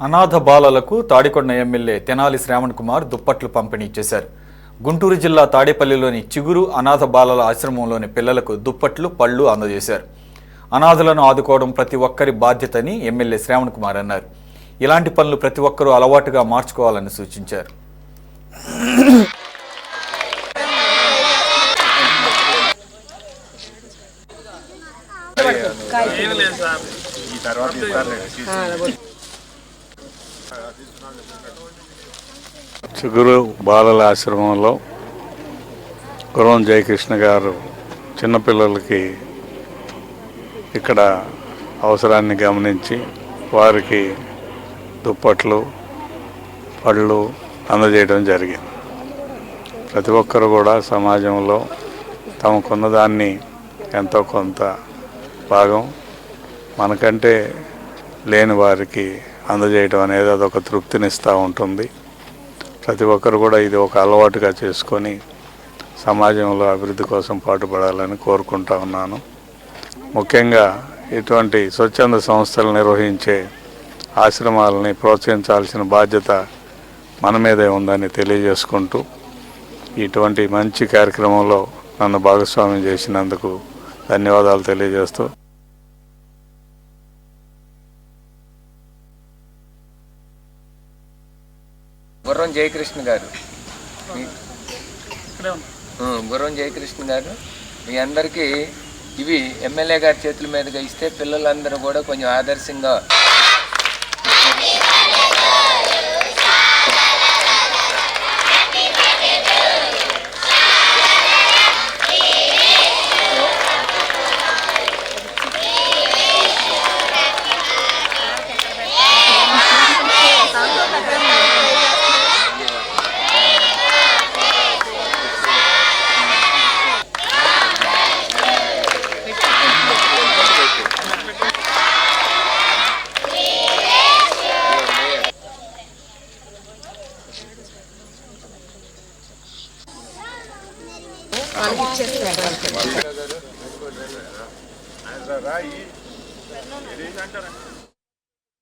అనాథ బాలలకు తాడికొండ ఎమ్మెల్యే తెనాలి శ్రావణ్ కుమార్ దుప్పట్లు పంపిణీ చేశారు. గుంటూరు జిల్లా తాడేపల్లిలోని చిగురు అనాథ బాలల ఆశ్రమంలోని పిల్లలకు దుప్పట్లు, పళ్ళు అందజేశారు. అనాథలను ఆదుకోవడం ప్రతి ఒక్కరి బాధ్యతని ఎమ్మెల్యే శ్రావణ్ కుమార్ అన్నారు. ఇలాంటి పనులు ప్రతి ఒక్కరూ అలవాటుగా మార్చుకోవాలని సూచించారు. చిగురు బాలల ఆశ్రమంలో గుర్రం జయకృష్ణ గారు చిన్నపిల్లలకి ఇక్కడ అవసరాన్ని గమనించి వారికి దుప్పట్లు, పళ్ళు అందజేయడం జరిగింది. ప్రతి ఒక్కరు కూడా సమాజంలో తమకున్న దాన్ని ఎంతో కొంత భాగం మనకంటే లేని వారికి అందజేయడం అనేది అదొక తృప్తినిస్తూ ఉంటుంది. ప్రతి ఒక్కరు కూడా ఇది ఒక అలవాటుగా చేసుకొని సమాజంలో అభివృద్ధి కోసం పాటుపడాలని కోరుకుంటా ఉన్నాను. ముఖ్యంగా ఇటువంటి స్వచ్ఛంద సంస్థలు నిర్వహించే ఆశ్రమాలని ప్రోత్సహించాల్సిన బాధ్యత మన మీదే ఉందని తెలియజేసుకుంటూ ఇటువంటి మంచి కార్యక్రమంలో నన్ను భాగస్వామ్యం చేసినందుకు ధన్యవాదాలు తెలియజేస్తూ గుర్రం జయకృష్ణ గారు మీ అందరికీ ఇవి ఎమ్మెల్యే గారి చేతుల మీదుగా ఇస్తే పిల్లలందరూ కూడా కొంచెం ఆదర్శంగా వాళ్ళకి